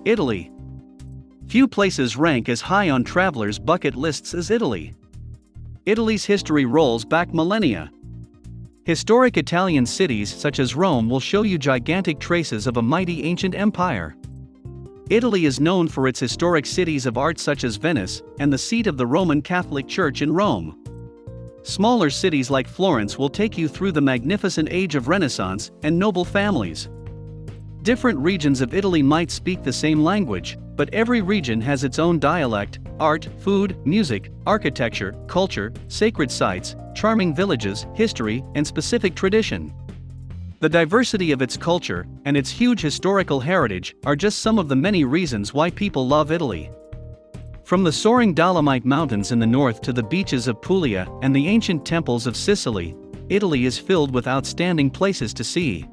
Italy. Few places rank as high on travelers' bucket lists as Italy. Italy's history rolls back millennia. Historic Italian cities such as Rome will show you gigantic traces of a mighty ancient empire. Italy is known for its historic cities of art such as Venice, and the seat of the Roman Catholic Church in Rome. Smaller cities like Florence will take you through the magnificent age of Renaissance and noble families. Different regions of Italy might speak the same language, but every region has its own dialect, art, food, music, architecture, culture, sacred sites, charming villages, history, and specific tradition. The diversity of its culture and its huge historical heritage are just some of the many reasons why people love Italy. From the soaring Dolomite Mountains in the north to the beaches of Puglia and the ancient temples of Sicily, Italy is filled with outstanding places to see.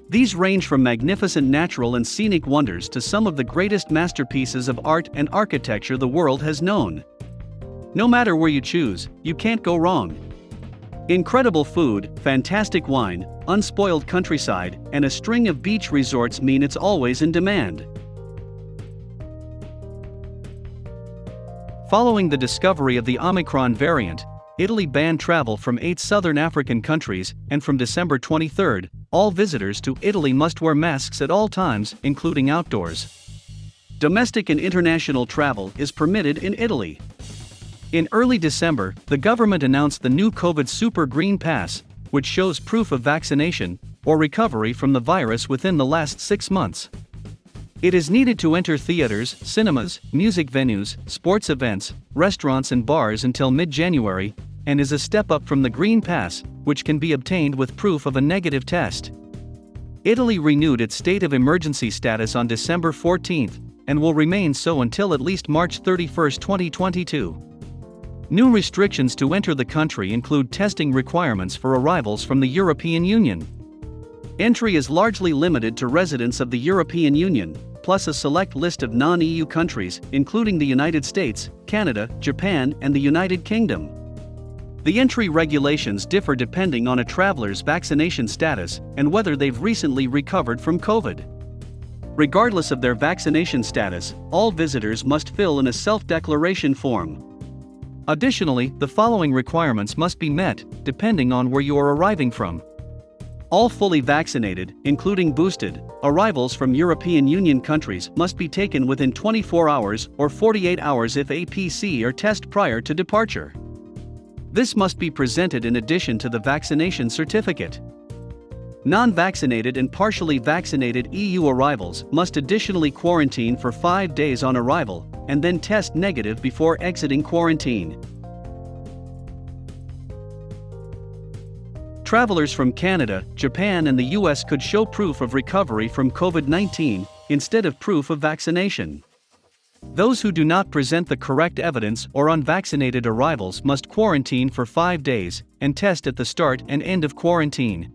These range from magnificent natural and scenic wonders to some of the greatest masterpieces of art and architecture the world has known. No matter where you choose, you can't go wrong. Incredible food, fantastic wine, unspoiled countryside, and a string of beach resorts mean it's always in demand. Following the discovery of the Omicron variant, Italy banned travel from 8 southern African countries, and from December 23, all visitors to Italy must wear masks at all times, including outdoors. Domestic and international travel is permitted in Italy. In early December, the government announced the new COVID Super Green Pass, which shows proof of vaccination or recovery from the virus within the last 6 months. It is needed to enter theaters, cinemas, music venues, sports events, restaurants and bars until mid-January, and is a step up from the Green Pass, which can be obtained with proof of a negative test. Italy renewed its state of emergency status on December 14, and will remain so until at least March 31, 2022. New restrictions to enter the country include testing requirements for arrivals from the European Union. Entry is largely limited to residents of the European Union, plus a select list of non-EU countries, including the United States, Canada, Japan, and the United Kingdom. The entry regulations differ depending on a traveler's vaccination status and whether they've recently recovered from COVID. Regardless of their vaccination status, all visitors must fill in a self-declaration form. Additionally, the following requirements must be met, depending on where you are arriving from. All fully vaccinated, including boosted, arrivals from European Union countries must be taken within 24 hours or 48 hours if a PCR test prior to departure. This must be presented in addition to the vaccination certificate. Non-vaccinated and partially vaccinated EU arrivals must additionally quarantine for 5 days on arrival, and then test negative before exiting quarantine. Travelers from Canada, Japan, and the US could show proof of recovery from COVID-19 instead of proof of vaccination. Those who do not present the correct evidence or unvaccinated arrivals must quarantine for 5 days and test at the start and end of quarantine.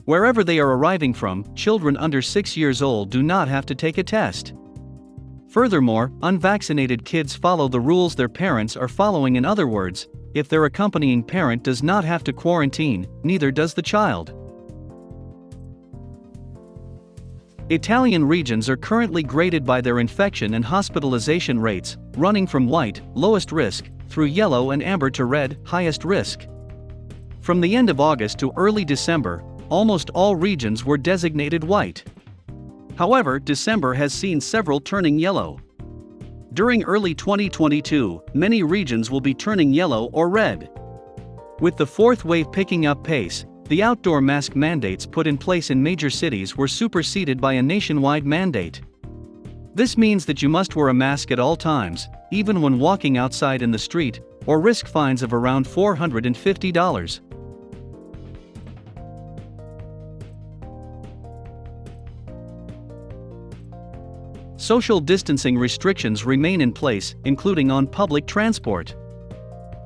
Wherever they are arriving from, children under 6 years old do not have to take a test. Furthermore, unvaccinated kids follow the rules their parents are following. In other words, if their accompanying parent does not have to quarantine, neither does the child. Italian regions are currently graded by their infection and hospitalization rates, running from white, lowest risk, through yellow and amber to red, highest risk. From the end of August to early December, almost all regions were designated white. However, December has seen several turning yellow. During early 2022, many regions will be turning yellow or red. With the fourth wave picking up pace, the outdoor mask mandates put in place in major cities were superseded by a nationwide mandate. This means that you must wear a mask at all times, even when walking outside in the street, or risk fines of around $450. Social distancing restrictions remain in place, including on public transport.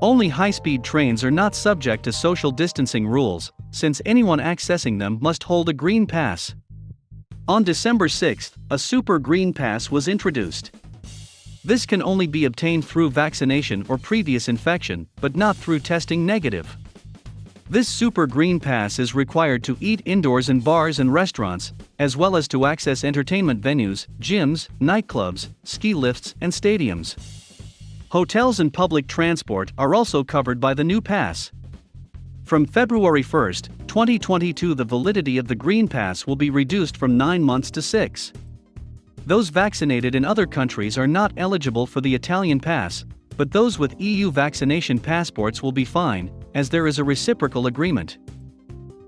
Only high-speed trains are not subject to social distancing rules, since anyone accessing them must hold a green pass. On December 6, a Super Green Pass was introduced. This can only be obtained through vaccination or previous infection, but not through testing negative. This Super Green Pass is required to eat indoors in bars and restaurants, as well as to access entertainment venues, gyms, nightclubs, ski lifts, and stadiums. Hotels and public transport are also covered by the new pass. From February 1, 2022, the validity of the Green Pass will be reduced from 9 months to 6. Those vaccinated in other countries are not eligible for the Italian pass, but those with EU vaccination passports will be fine, as there is a reciprocal agreement.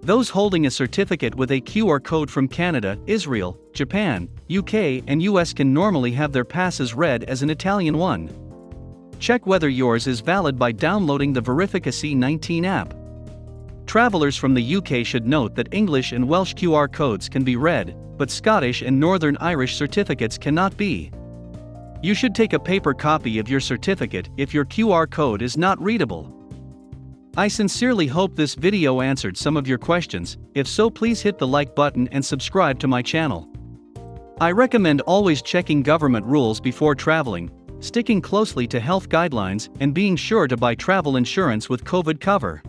Those holding a certificate with a QR code from Canada, Israel, Japan, UK, and US can normally have their passes read as an Italian one. Check whether yours is valid by downloading the Verificacy 19 app. Travelers from the UK should note that English and Welsh QR codes can be read, but Scottish and Northern Irish certificates cannot be. You should take a paper copy of your certificate if your QR code is not readable. I sincerely hope this video answered some of your questions. If so, please hit the like button and subscribe to my channel. I recommend always checking government rules before traveling, sticking closely to health guidelines, and being sure to buy travel insurance with COVID cover.